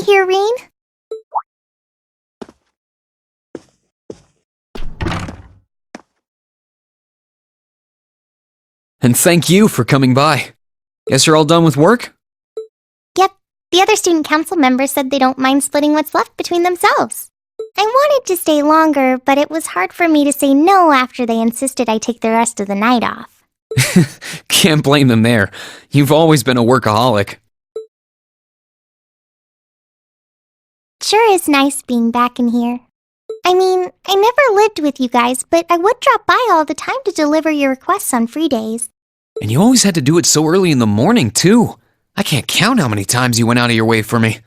here, Reen. And thank you for coming by. Guess you're all done with work? Yep, the other student council members said they don't mind splitting what's left between themselves. I wanted to stay longer, but it was hard for me to say no after they insisted I take the rest of the night off. Can't blame them there. You've always been a workaholic. Sure is nice being back in here. I mean, I never lived with you guys, but I would drop by all the time to deliver your requests on free days. And you always had to do it so early in the morning, too. I can't count how many times you went out of your way for me.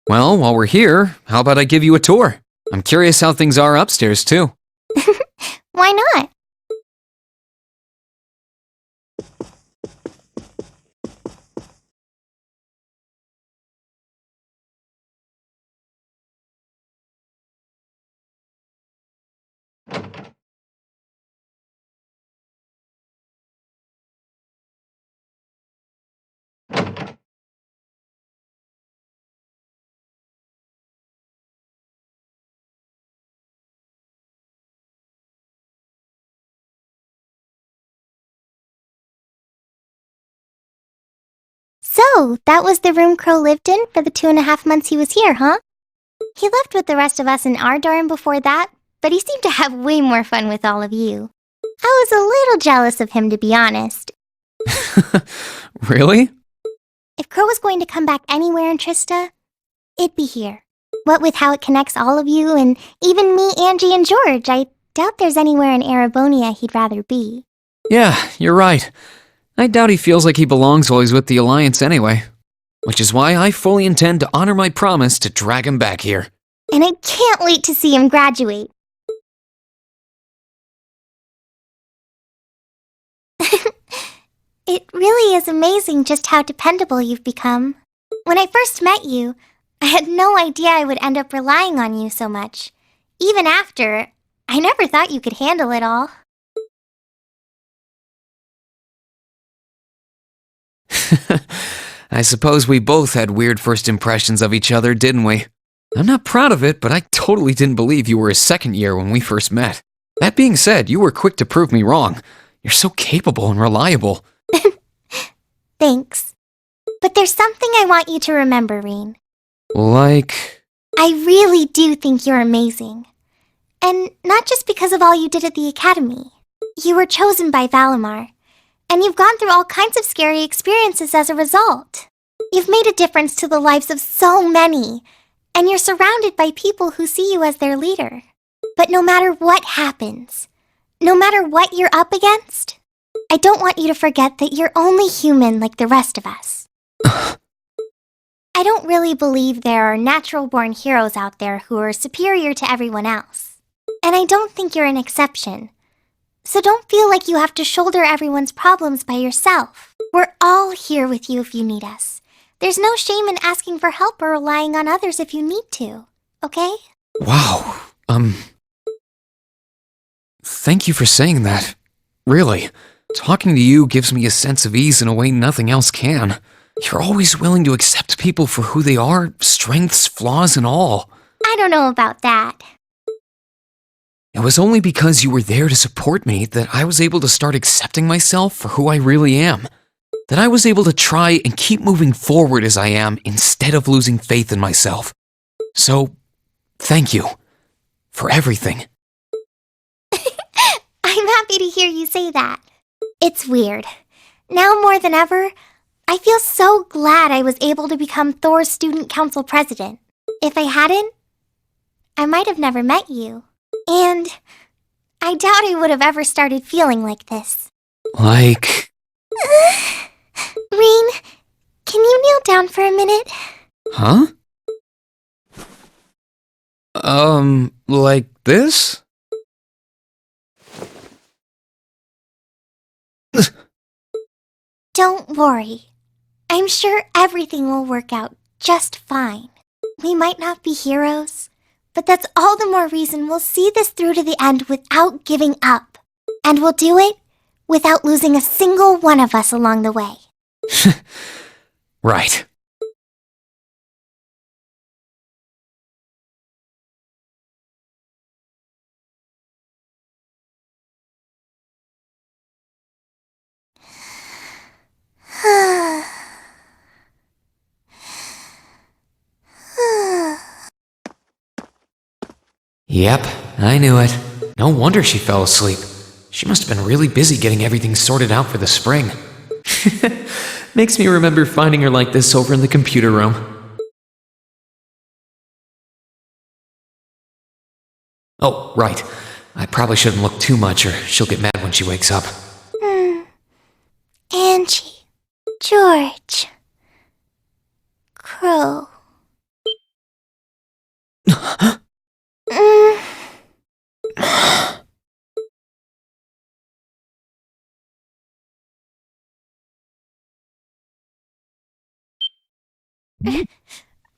Well, while we're here, how about I give you a tour? I'm curious how things are upstairs, too. Why not? So, that was the room Crow lived in for the 2.5 months he was here, huh? He lived with the rest of us in our dorm before that, but he seemed to have way more fun with all of you. I was a little jealous of him, to be honest. Really? If Crow was going to come back anywhere in Trista, it'd be here. What with how it connects all of you, and even me, Angie, and George, I doubt there's anywhere in Arabonia he'd rather be. Yeah, you're right. I doubt he feels like he belongs while he's with the Alliance anyway. Which is why I fully intend to honor my promise to drag him back here. And I can't wait to see him graduate. It really is amazing just how dependable you've become. When I first met you, I had no idea I would end up relying on you so much. Even after, I never thought you could handle it all. I suppose we both had weird first impressions of each other, didn't we? I'm not proud of it, but I totally didn't believe you were a second year when we first met. That being said, you were quick to prove me wrong. You're so capable and reliable. Thanks. But there's something I want you to remember, Reen. Like? I really do think you're amazing. And not just because of all you did at the academy. You were chosen by Valimar. And you've gone through all kinds of scary experiences as a result. You've made a difference to the lives of so many. And you're surrounded by people who see you as their leader. But no matter what happens, no matter what you're up against, I don't want you to forget that you're only human like the rest of us. I don't really believe there are natural-born heroes out there who are superior to everyone else. And I don't think you're an exception. So don't feel like you have to shoulder everyone's problems by yourself. We're all here with you if you need us. There's no shame in asking for help or relying on others if you need to, okay? Wow, thank you for saying that. Really, talking to you gives me a sense of ease in a way nothing else can. You're always willing to accept people for who they are, strengths, flaws, and all. I don't know about that. It was only because you were there to support me that I was able to start accepting myself for who I really am. That I was able to try and keep moving forward as I am instead of losing faith in myself. So, thank you. For everything. I'm happy to hear you say that. It's weird. Now more than ever, I feel so glad I was able to become Thor's student council president. If I hadn't, I might have never met you. And I doubt I would have ever started feeling like this. Like? Reen, can you kneel down for a minute? Huh? Like this? Don't worry. I'm sure everything will work out just fine. We might not be heroes, but that's all the more reason we'll see this through to the end without giving up. And we'll do it without losing a single one of us along the way. Right. Yep, I knew it. No wonder she fell asleep. She must have been really busy getting everything sorted out for the spring. Makes me remember finding her like this over in the computer room. Oh, right. I probably shouldn't look too much or she'll get mad when she wakes up. Angie, George, Crow. Mm.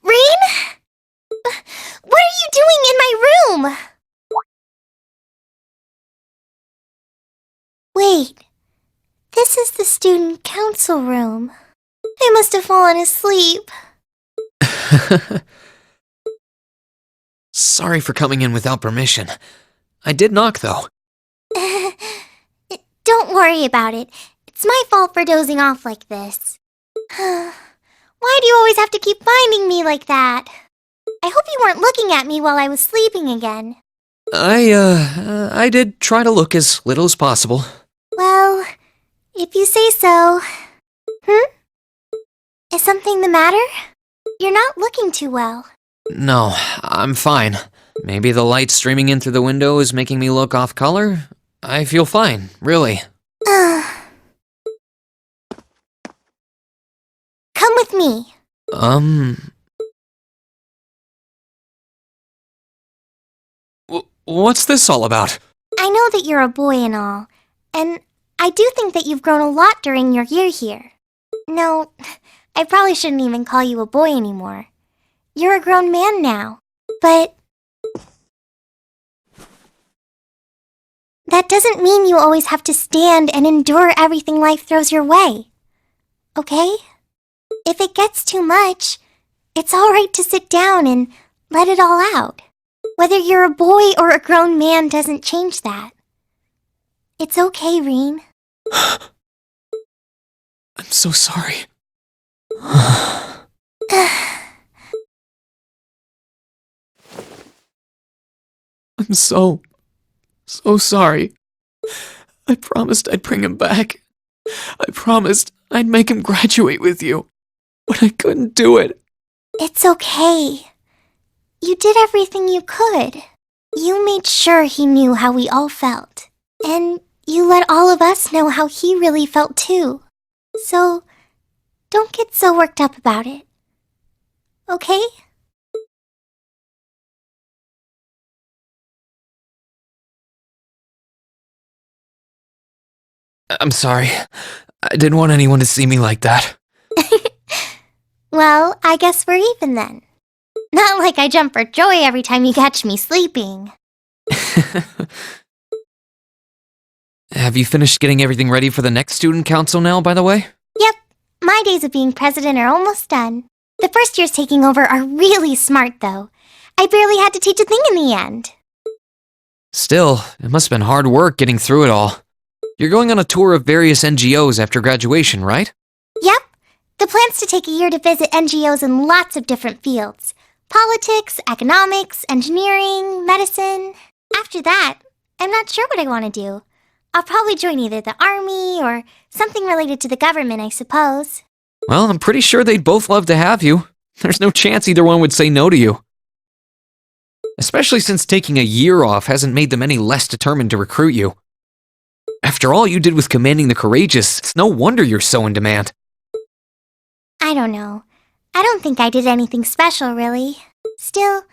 Rain? What are you doing in my room? Wait, this is the student council room. I must have fallen asleep. Sorry for coming in without permission. I did knock, though. Don't worry about it. It's my fault for dozing off like this. Why do you always have to keep finding me like that? I hope you weren't looking at me while I was sleeping again. I did try to look as little as possible. Well, if you say so. Is something the matter? You're not looking too well. No, I'm fine. Maybe the light streaming in through the window is making me look off color? I feel fine, really. Come with me. What's this all about? I know that you're a boy and all, and I do think that you've grown a lot during your year here. No, I probably shouldn't even call you a boy anymore. You're a grown man now, but that doesn't mean you always have to stand and endure everything life throws your way. Okay? If it gets too much, it's alright to sit down and let it all out. Whether you're a boy or a grown man doesn't change that. It's okay, Reen. I'm so sorry. I'm so sorry. I promised I'd bring him back. I promised I'd make him graduate with you. But I couldn't do it. It's okay. You did everything you could. You made sure he knew how we all felt. And you let all of us know how he really felt too. So, don't get so worked up about it. Okay? I'm sorry. I didn't want anyone to see me like that. Well, I guess we're even then. Not like I jump for joy every time you catch me sleeping. Have you finished getting everything ready for the next student council now, by the way? Yep, my days of being president are almost done. The first years taking over are really smart, though. I barely had to teach a thing in the end. Still, it must have been hard work getting through it all. You're going on a tour of various NGOs after graduation, right? Yep, the plan's to take a year to visit NGOs in lots of different fields. Politics, economics, engineering, medicine. After that, I'm not sure what I want to do. I'll probably join either the army or something related to the government, I suppose. Well, I'm pretty sure they'd both love to have you. There's no chance either one would say no to you. Especially since taking a year off hasn't made them any less determined to recruit you. After all you did with commanding the courageous, it's no wonder you're so in demand. I don't know. I don't think I did anything special, really. Still,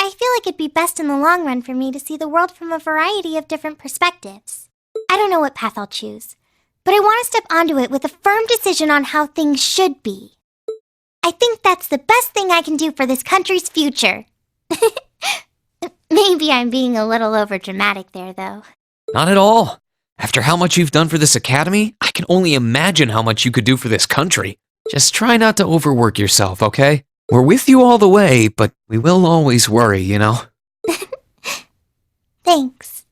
I feel like it'd be best in the long run for me to see the world from a variety of different perspectives. I don't know what path I'll choose, but I want to step onto it with a firm decision on how things should be. I think that's the best thing I can do for this country's future. Maybe I'm being a little overdramatic there, though. Not at all. After how much you've done for this academy, I can only imagine how much you could do for this country. Just try not to overwork yourself, okay? We're with you all the way, but we will always worry, you know? Thanks.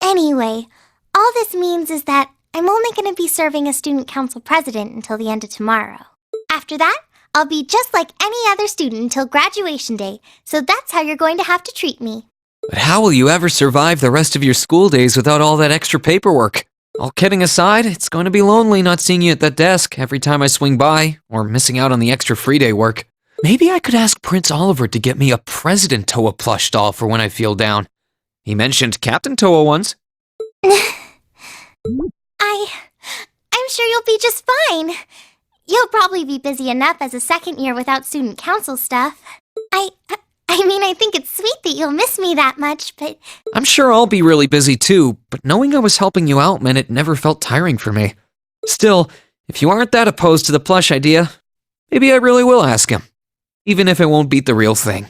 Anyway, all this means is that I'm only going to be serving as student council president until the end of tomorrow. After that, I'll be just like any other student until graduation day, so that's how you're going to have to treat me. But how will you ever survive the rest of your school days without all that extra paperwork? All kidding aside, it's going to be lonely not seeing you at that desk every time I swing by, or missing out on the extra free day work. Maybe I could ask Prince Oliver to get me a President Towa plush doll for when I feel down. He mentioned Captain Towa once. I'm sure you'll be just fine. You'll probably be busy enough as a second year without student council stuff. I think it's sweet that you'll miss me that much, but... I'm sure I'll be really busy too, but knowing I was helping you out meant it never felt tiring for me. Still, if you aren't that opposed to the plush idea, maybe I really will ask him. Even if it won't beat the real thing.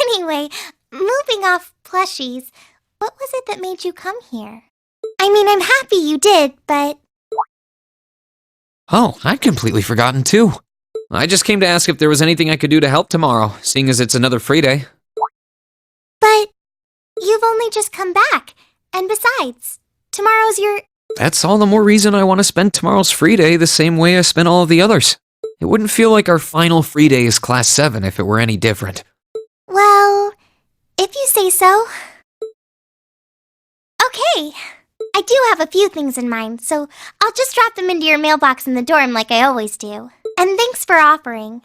Anyway, moving off plushies, what was it that made you come here? I'm happy you did, but... Oh, I'd completely forgotten too. I just came to ask if there was anything I could do to help tomorrow, seeing as it's another free day. But you've only just come back, and besides, tomorrow's your... That's all the more reason I want to spend tomorrow's free day the same way I spent all of the others. It wouldn't feel like our final free day is Class 7 if it were any different. Well, if you say so. Okay. I do have a few things in mind, so I'll just drop them into your mailbox in the dorm like I always do. And thanks for offering.